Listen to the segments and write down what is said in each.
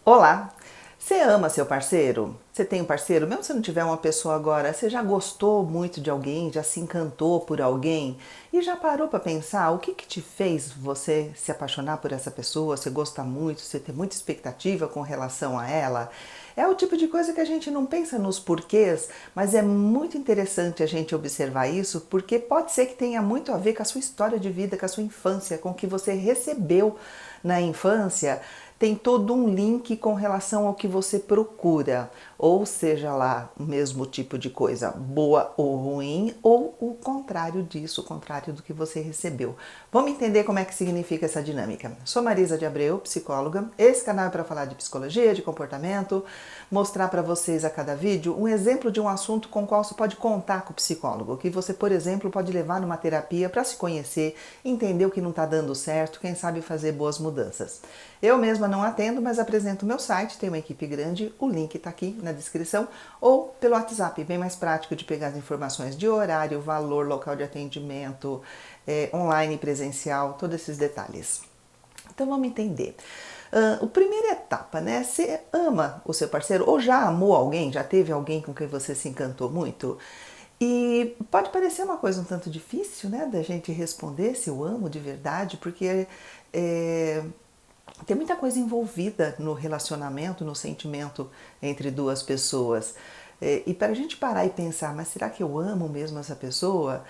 Olá! Você ama seu parceiro? Você tem um parceiro? Mesmo se não tiver uma pessoa agora, você já gostou muito de alguém, já se encantou por alguém e já parou para pensar o que te fez você se apaixonar por essa pessoa, você gosta muito, você tem muita expectativa com relação a ela? É o tipo de coisa que a gente não pensa nos porquês, mas é muito interessante a gente observar isso, porque pode ser que tenha muito a ver com a sua história de vida, com a sua infância, com o que você recebeu na infância. Tem todo um link com relação ao que você procura, ou seja lá, o mesmo tipo de coisa, boa ou ruim, ou o contrário disso, o contrário do que você recebeu. Vamos entender como é que significa essa dinâmica. Sou Marisa de Abreu, psicóloga. Esse canal é para falar de psicologia, de comportamento, mostrar para vocês a cada vídeo um exemplo de um assunto com o qual você pode contar com o psicólogo, que você, por exemplo, pode levar numa terapia para se conhecer, entender o que não está dando certo, quem sabe fazer boas mudanças. Eu mesma não atendo, mas apresento o meu site, tem uma equipe grande, o link está aqui na descrição, ou pelo WhatsApp, bem mais prático de pegar as informações de horário, valor, local de atendimento, online, presencial, todos esses detalhes. Então vamos entender. A primeira etapa, né? Você ama o seu parceiro ou já amou alguém, já teve alguém com quem você se encantou muito? E pode parecer uma coisa um tanto difícil, né, da gente responder se eu amo de verdade, porque é, tem muita coisa envolvida no relacionamento, no sentimento entre duas pessoas. E para a gente parar e pensar, mas será que eu amo mesmo essa pessoa?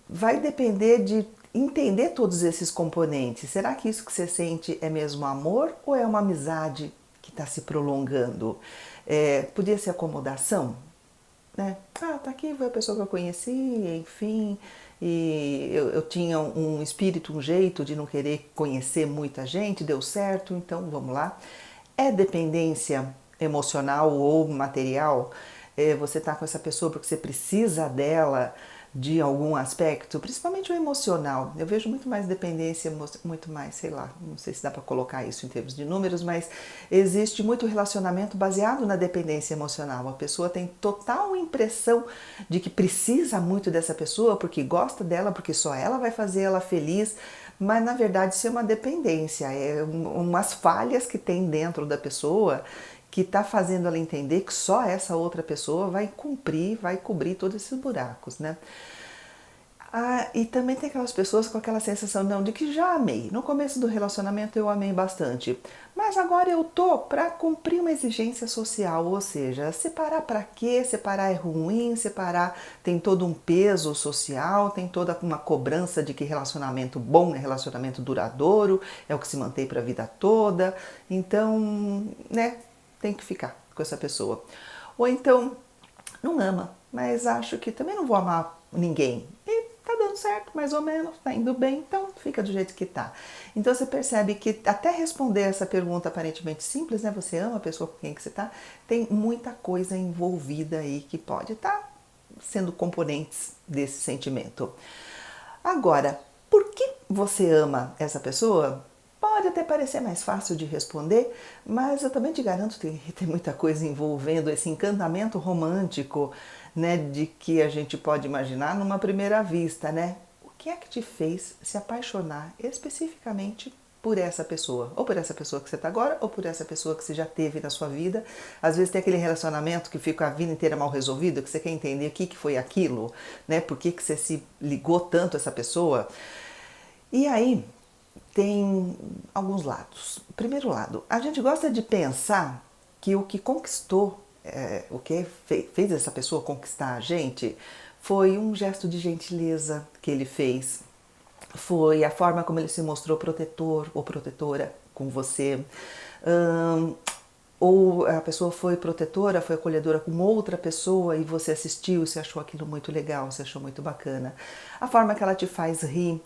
Vai depender de entender todos esses componentes. Será que isso que você sente é mesmo amor ou é uma amizade que está se prolongando? Podia ser acomodação? Né? Ah, tá aqui, foi a pessoa que eu conheci, enfim, e eu tinha um espírito, um jeito de não querer conhecer muita gente, deu certo, então vamos lá. É dependência emocional ou material? Você tá com essa pessoa porque você precisa dela de algum aspecto, principalmente o emocional. Eu vejo muito mais dependência, muito mais, sei lá, não sei se dá para colocar isso em termos de números, mas existe muito relacionamento baseado na dependência emocional. A pessoa tem total impressão de que precisa muito dessa pessoa, porque gosta dela, porque só ela vai fazer ela feliz, mas na verdade isso é uma dependência, umas falhas que tem dentro da pessoa que está fazendo ela entender que só essa outra pessoa vai cumprir, vai cobrir todos esses buracos, né? Ah, e também tem aquelas pessoas com aquela sensação não de que já amei. No começo do relacionamento eu amei bastante, mas agora eu tô para cumprir uma exigência social, ou seja, separar para quê? Separar é ruim, separar tem todo um peso social, tem toda uma cobrança de que relacionamento bom é relacionamento duradouro, é o que se mantém para a vida toda. Então, né, tem que ficar com essa pessoa. Ou então não ama, mas acho que também não vou amar ninguém. E tá dando certo, mais ou menos, tá indo bem, então fica do jeito que tá. Então você percebe que até responder essa pergunta aparentemente simples, né? Você ama a pessoa com quem que você tá, tem muita coisa envolvida aí que pode estar sendo componentes desse sentimento. Agora, por que você ama essa pessoa? Pode até parecer mais fácil de responder, mas eu também te garanto que tem muita coisa envolvendo esse encantamento romântico, né, de que a gente pode imaginar numa primeira vista, né? O que é que te fez se apaixonar especificamente por essa pessoa? Ou por essa pessoa que você está agora, ou por essa pessoa que você já teve na sua vida. Às vezes tem aquele relacionamento que fica a vida inteira mal resolvido, que você quer entender o que foi aquilo, né? Por que você se ligou tanto a essa pessoa? E aí tem alguns lados. Primeiro lado, a gente gosta de pensar que o que conquistou, o que fez essa pessoa conquistar a gente, foi um gesto de gentileza que ele fez, foi a forma como ele se mostrou protetor ou protetora com você. Hum, ou a pessoa foi protetora, foi acolhedora com outra pessoa e você assistiu, você achou aquilo muito legal, você achou muito bacana. A forma que ela te faz rir,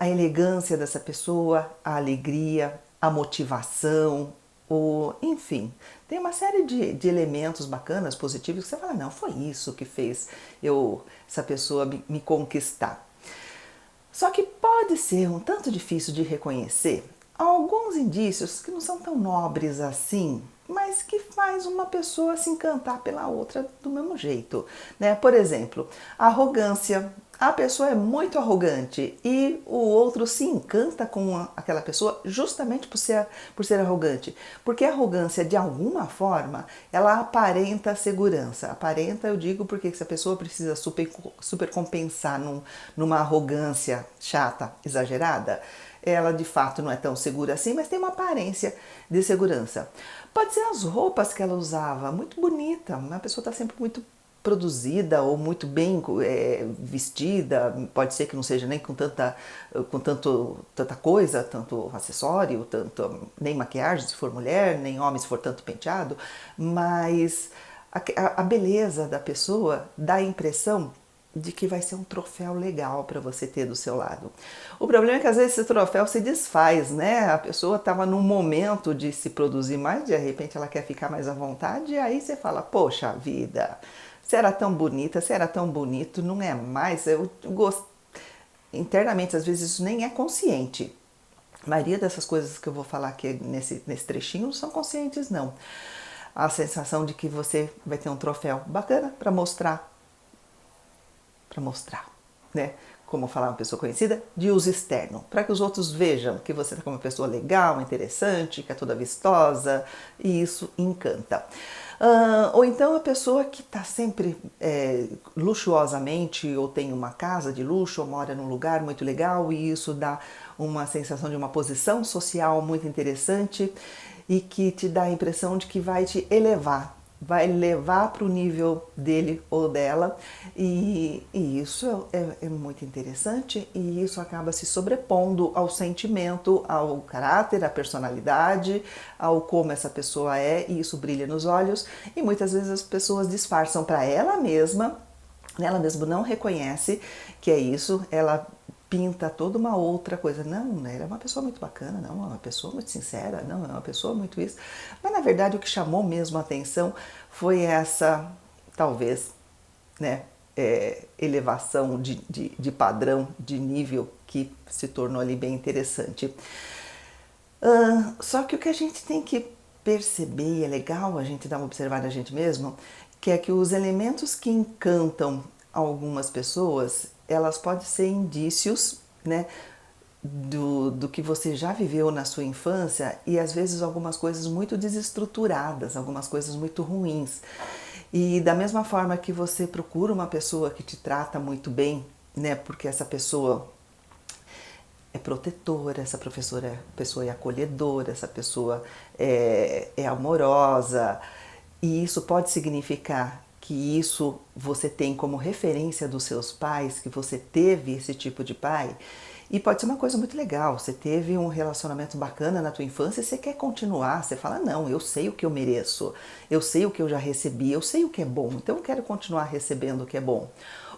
a elegância dessa pessoa, a alegria, a motivação, enfim, tem uma série de elementos bacanas, positivos, que você fala, não, foi isso que fez essa pessoa me conquistar. Só que pode ser um tanto difícil de reconhecer alguns indícios que não são tão nobres assim, mas que faz uma pessoa se encantar pela outra do mesmo jeito, né? Por exemplo, a arrogância, a pessoa é muito arrogante e o outro se encanta com aquela pessoa justamente por ser arrogante. Porque a arrogância, de alguma forma, ela aparenta segurança. Aparenta, eu digo, porque se a pessoa precisa super compensar numa arrogância chata, exagerada, ela de fato não é tão segura assim, mas tem uma aparência de segurança. Pode ser as roupas que ela usava, muito bonita, a pessoa está sempre muito produzida ou muito bem vestida, pode ser que não seja nem tanta coisa, tanto acessório, nem maquiagem se for mulher, nem homem se for tanto penteado, mas a beleza da pessoa dá a impressão de que vai ser um troféu legal para você ter do seu lado. O problema é que às vezes esse troféu se desfaz, né? A pessoa estava num momento de se produzir mais, de repente ela quer ficar mais à vontade, e aí você fala, poxa vida, você era tão bonita, você era tão bonito, não é mais. Eu gosto. Internamente, às vezes, isso nem é consciente. A maioria dessas coisas que eu vou falar aqui nesse trechinho não são conscientes, não. A sensação de que você vai ter um troféu bacana para mostrar, né? Como falar uma pessoa conhecida, de uso externo, para que os outros vejam que você está como uma pessoa legal, interessante, que é toda vistosa, e isso encanta. Ou então a pessoa que está sempre luxuosamente, ou tem uma casa de luxo, ou mora num lugar muito legal, e isso dá uma sensação de uma posição social muito interessante e que te dá a impressão de que vai te elevar, vai levar para o nível dele ou dela, e isso é muito interessante, e isso acaba se sobrepondo ao sentimento, ao caráter, à personalidade, ao como essa pessoa é, e isso brilha nos olhos, e muitas vezes as pessoas disfarçam para ela mesma não reconhece que é isso, ela pinta toda uma outra coisa. Não, né? Ela é uma pessoa muito bacana, não, é uma pessoa muito sincera, não, é uma pessoa muito isso. Mas na verdade o que chamou mesmo a atenção foi essa, talvez, né, elevação de padrão, de nível que se tornou ali bem interessante. Só que o que a gente tem que perceber, e é legal a gente dar uma observada a gente mesmo, que é que os elementos que encantam algumas pessoas, elas podem ser indícios, né, do que você já viveu na sua infância, e às vezes algumas coisas muito desestruturadas, algumas coisas muito ruins. E da mesma forma que você procura uma pessoa que te trata muito bem, né, porque essa pessoa é protetora, essa pessoa é acolhedora, essa pessoa é amorosa, e isso pode significar que isso você tem como referência dos seus pais, que você teve esse tipo de pai, e pode ser uma coisa muito legal, você teve um relacionamento bacana na tua infância e você quer continuar, você fala, não, eu sei o que eu mereço, eu sei o que eu já recebi, eu sei o que é bom, então eu quero continuar recebendo o que é bom.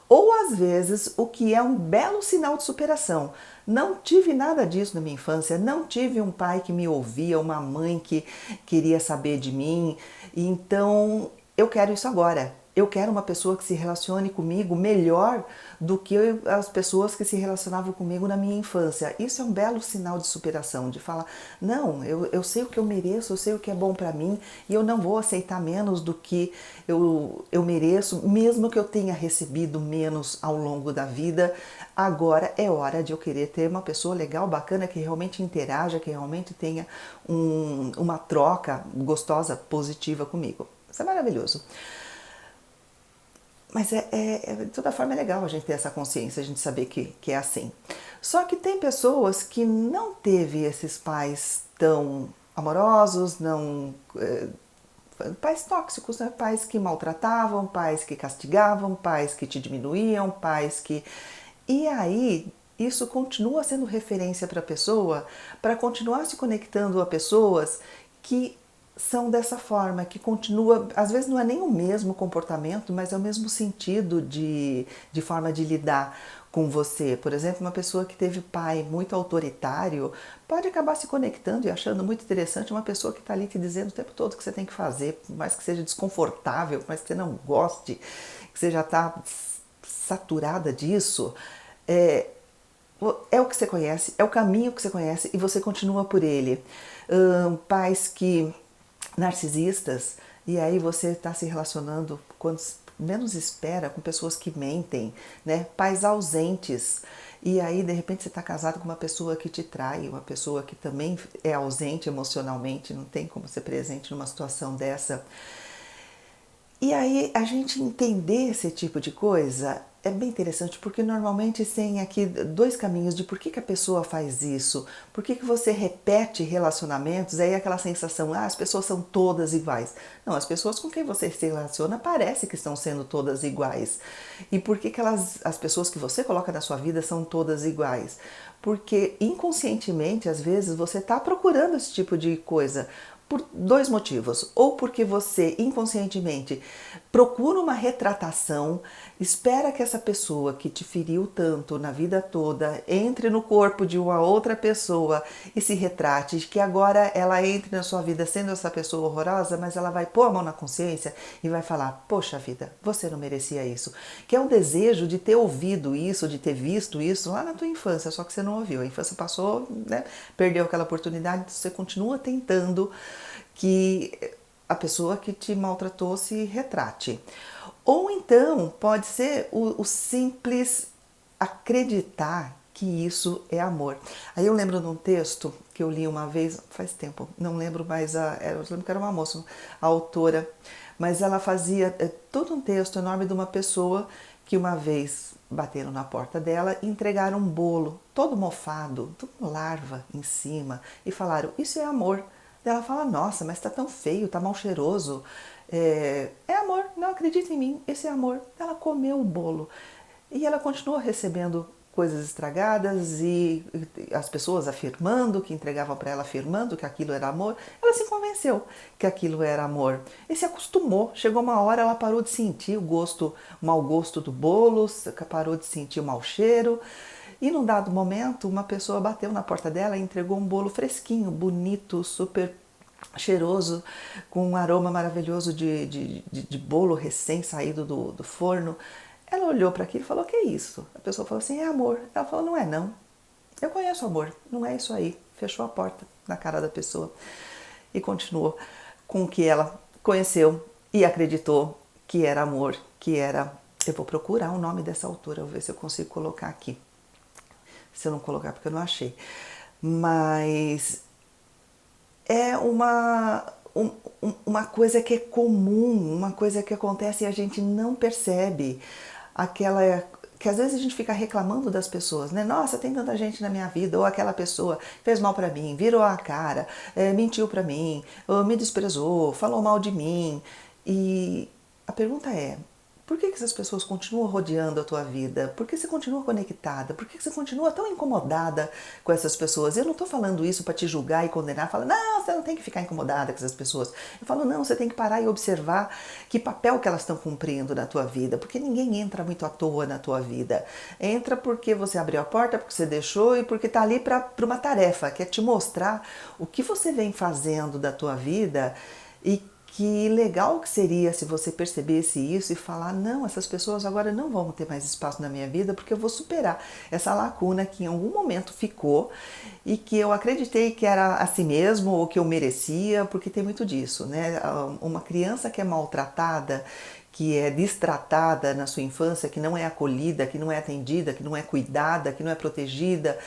Ou às vezes o que é um belo sinal de superação. Não tive nada disso na minha infância, não tive um pai que me ouvia, uma mãe que queria saber de mim, então eu quero isso agora. Eu quero uma pessoa que se relacione comigo melhor do que as pessoas que se relacionavam comigo na minha infância. Isso é um belo sinal de superação, de falar, não, eu sei o que eu mereço, eu sei o que é bom para mim e eu não vou aceitar menos do que eu mereço, mesmo que eu tenha recebido menos ao longo da vida. Agora é hora de eu querer ter uma pessoa legal, bacana, que realmente interaja, que realmente tenha uma troca gostosa, positiva comigo. Isso é maravilhoso. Mas de toda forma é legal a gente ter essa consciência, a gente saber que é assim. Só que tem pessoas que não teve esses pais tão amorosos, não pais tóxicos, né? Pais que maltratavam, pais que castigavam, pais que te diminuíam, pais que... E aí isso continua sendo referência para a pessoa, para continuar se conectando a pessoas que são dessa forma, que continua, às vezes não é nem o mesmo comportamento, mas é o mesmo sentido de forma de lidar com você. Por exemplo, uma pessoa que teve pai muito autoritário pode acabar se conectando e achando muito interessante uma pessoa que está ali te dizendo o tempo todo o que você tem que fazer, por mais que seja desconfortável, por mais que você não goste, que você já está saturada disso. É o que você conhece, é o caminho que você conhece e você continua por ele. Pais que narcisistas, e aí você está se relacionando, menos espera, com pessoas que mentem, né? Pais ausentes. E aí, de repente, você está casado com uma pessoa que te trai, uma pessoa que também é ausente emocionalmente, não tem como ser presente numa situação dessa. E aí, a gente entender esse tipo de coisa é bem interessante, porque normalmente tem aqui dois caminhos de por que a pessoa faz isso, por que você repete relacionamentos, aí aquela sensação, as pessoas são todas iguais. Não, as pessoas com quem você se relaciona parece que estão sendo todas iguais. E por que as pessoas que você coloca na sua vida são todas iguais? Porque inconscientemente, às vezes, você está procurando esse tipo de coisa por dois motivos. Ou porque você inconscientemente procura uma retratação, espera que essa pessoa que te feriu tanto na vida toda entre no corpo de uma outra pessoa e se retrate, que agora ela entre na sua vida sendo essa pessoa horrorosa, mas ela vai pôr a mão na consciência e vai falar: poxa vida, você não merecia isso. Que é um desejo de ter ouvido isso, de ter visto isso lá na tua infância, só que você não ouviu. A infância passou, né? Perdeu aquela oportunidade, você continua tentando que a pessoa que te maltratou se retrate. Ou então pode ser o simples acreditar que isso é amor. Aí eu lembro de um texto que eu li uma vez, faz tempo, não lembro mais, eu lembro que era uma moça, a autora, mas ela fazia todo um texto enorme de uma pessoa que uma vez bateram na porta dela e entregaram um bolo todo mofado, com larva em cima, e falaram: isso é amor. Ela fala: nossa, mas tá tão feio, tá mal cheiroso. É amor, não acredita em mim, esse é amor. Ela comeu o bolo e ela continuou recebendo coisas estragadas e as pessoas afirmando, que entregavam para ela afirmando que aquilo era amor. Ela se convenceu que aquilo era amor e se acostumou. Chegou uma hora, ela parou de sentir o mau gosto do bolo, parou de sentir o mau cheiro. E num dado momento, uma pessoa bateu na porta dela e entregou um bolo fresquinho, bonito, super cheiroso, com um aroma maravilhoso de bolo recém-saído do forno. Ela olhou para aquilo e falou: que é isso? A pessoa falou assim: é amor. Ela falou: não é não. Eu conheço amor, não é isso aí. Fechou a porta na cara da pessoa e continuou com o que ela conheceu e acreditou que era amor, que era... Eu vou procurar o nome dessa autora, vou ver se eu consigo colocar aqui. Se eu não colocar, porque eu não achei. Mas é uma coisa que é comum, uma coisa que acontece e a gente não percebe. Aquela que às vezes a gente fica reclamando das pessoas, né? Nossa, tem tanta gente na minha vida, ou aquela pessoa fez mal pra mim, virou a cara, mentiu pra mim, ou me desprezou, falou mal de mim. E a pergunta é: por que essas pessoas continuam rodeando a tua vida? Por que você continua conectada? Por que você continua tão incomodada com essas pessoas? Eu não estou falando isso para te julgar e condenar, falando: não, você não tem que ficar incomodada com essas pessoas. Eu falo: não, você tem que parar e observar que papel que elas estão cumprindo na tua vida, porque ninguém entra muito à toa na tua vida. Entra porque você abriu a porta, porque você deixou e porque está ali para uma tarefa, que é te mostrar o que você vem fazendo da tua vida. E que legal que seria se você percebesse isso e falar: não, essas pessoas agora não vão ter mais espaço na minha vida, porque eu vou superar essa lacuna que em algum momento ficou e que eu acreditei que era assim mesmo ou que eu merecia, porque tem muito disso, né? Uma criança que é maltratada, que é destratada na sua infância, que não é acolhida, que não é atendida, que não é cuidada, que não é protegida,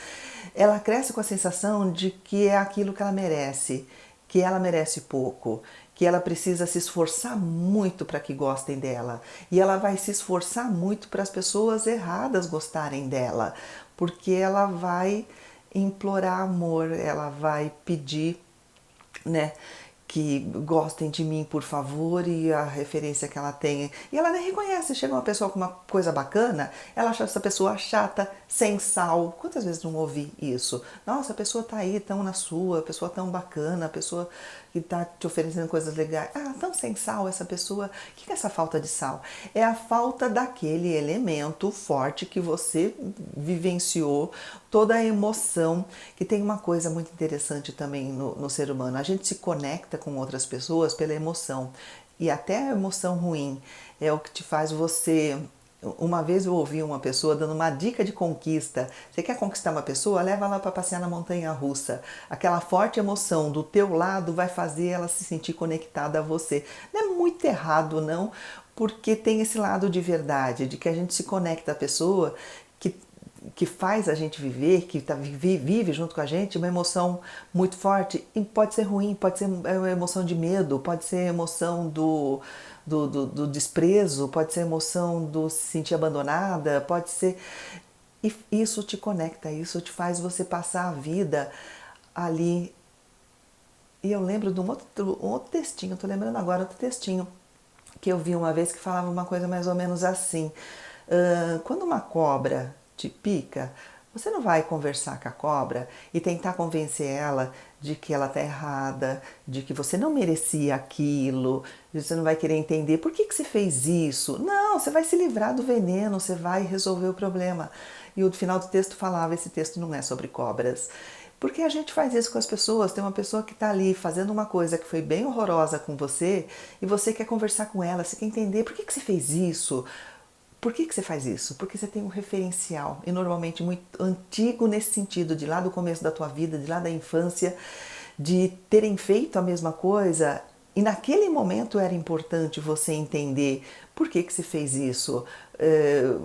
ela cresce com a sensação de que é aquilo que ela merece, que ela merece pouco, que ela precisa se esforçar muito para que gostem dela. E ela vai se esforçar muito para as pessoas erradas gostarem dela, porque ela vai implorar amor, ela vai pedir, né, que gostem de mim, por favor, e a referência que ela tem. E ela nem reconhece. Chega uma pessoa com uma coisa bacana, ela acha essa pessoa chata, sem sal. Quantas vezes não ouvi isso? Nossa, a pessoa tá aí, tão na sua, a pessoa tão bacana, a pessoa que tá te oferecendo coisas legais. Ah, tão sem sal essa pessoa. O que é essa falta de sal? É a falta daquele elemento forte que você vivenciou, toda a emoção, que tem uma coisa muito interessante também no ser humano. A gente se conecta com outras pessoas pela emoção. E até a emoção ruim é o que te faz você... Uma vez eu ouvi uma pessoa dando uma dica de conquista. Você quer conquistar uma pessoa? Leva ela para passear na montanha-russa. Aquela forte emoção do teu lado vai fazer ela se sentir conectada a você. Não é muito errado, não, porque tem esse lado de verdade, de que a gente se conecta à pessoa que faz a gente viver, que vive junto com a gente, uma emoção muito forte. E pode ser ruim, pode ser uma emoção de medo, pode ser emoção do desprezo, pode ser emoção do se sentir abandonada, pode ser. E isso te conecta, isso te faz você passar a vida ali. E eu lembro de um outro textinho, estou lembrando agora outro textinho, que eu vi uma vez que falava uma coisa mais ou menos assim. Quando uma cobra te pica, você não vai conversar com a cobra e tentar convencer ela de que ela está errada, de que você não merecia aquilo, você não vai querer entender por que você fez isso. Não, você vai se livrar do veneno, você vai resolver o problema. E o final do texto falava, esse texto não é sobre cobras. Porque a gente faz isso com as pessoas. Tem uma pessoa que está ali fazendo uma coisa que foi bem horrorosa com você e você quer conversar com ela, você quer entender por que você fez isso. Por que você faz isso? Porque você tem um referencial, e normalmente muito antigo nesse sentido, de lá do começo da tua vida, de lá da infância, de terem feito a mesma coisa, e naquele momento era importante você entender por que você fez isso.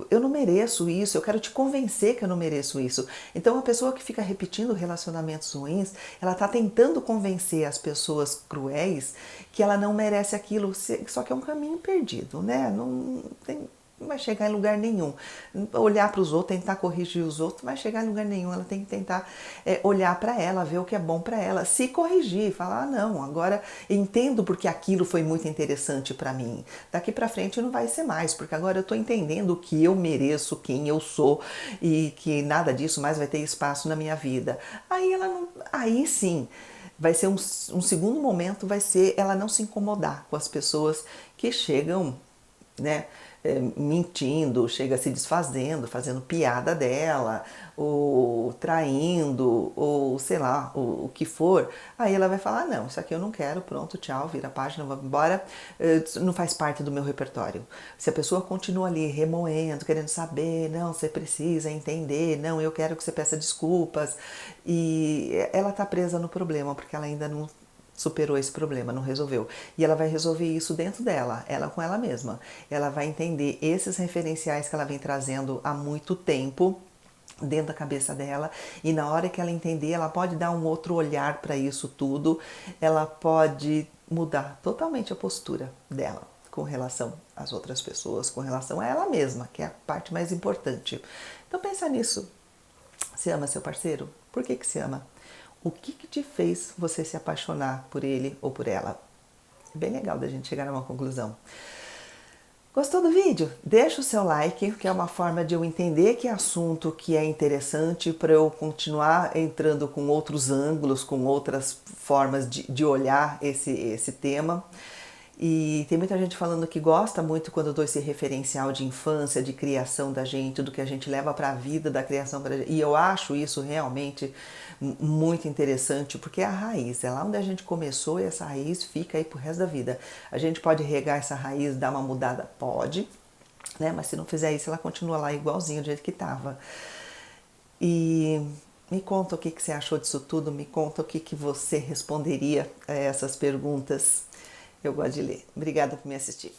Eu não mereço isso, eu quero te convencer que eu não mereço isso. Então a pessoa que fica repetindo relacionamentos ruins, ela está tentando convencer as pessoas cruéis que ela não merece aquilo, só que é um caminho perdido, né? Não vai chegar em lugar nenhum. Olhar para os outros, tentar corrigir os outros, não vai chegar em lugar nenhum. Ela tem que tentar olhar para ela, ver o que é bom para ela, se corrigir, falar, não, agora entendo porque aquilo foi muito interessante para mim. Daqui para frente não vai ser mais, porque agora eu estou entendendo o que eu mereço, quem eu sou e que nada disso mais vai ter espaço na minha vida. Aí sim, vai ser um segundo momento, vai ser ela não se incomodar com as pessoas que chegam, né, mentindo, chega se desfazendo, fazendo piada dela, ou traindo, ou sei lá, o que for. Aí ela vai falar, não, isso aqui eu não quero, pronto, tchau, vira a página, vamos embora, não faz parte do meu repertório. Se a pessoa continua ali remoendo, querendo saber, não, você precisa entender, não, eu quero que você peça desculpas, e ela está presa no problema, porque ela ainda não superou esse problema, não resolveu. E ela vai resolver isso dentro dela, ela com ela mesma. Ela vai entender esses referenciais que ela vem trazendo há muito tempo dentro da cabeça dela, e na hora que ela entender, ela pode dar um outro olhar para isso tudo, ela pode mudar totalmente a postura dela com relação às outras pessoas, com relação a ela mesma, que é a parte mais importante. Então pensa nisso. Você ama seu parceiro? Por que você ama? O que te fez você se apaixonar por ele ou por ela? É bem legal da gente chegar a uma conclusão. Gostou do vídeo? Deixa o seu like, que é uma forma de eu entender que assunto que é interessante para eu continuar entrando com outros ângulos, com outras formas de olhar esse tema. E tem muita gente falando que gosta muito quando eu dou esse referencial de infância, de criação da gente, do que a gente leva para a vida, da criação para a gente. E eu acho isso realmente muito interessante, porque é a raiz, é lá onde a gente começou e essa raiz fica aí pro resto da vida. A gente pode regar essa raiz, dar uma mudada? Pode, né? Mas se não fizer isso, ela continua lá igualzinho do jeito que estava. E me conta o que você achou disso tudo, me conta o que você responderia a essas perguntas. Eu gosto de ler. Obrigada por me assistir.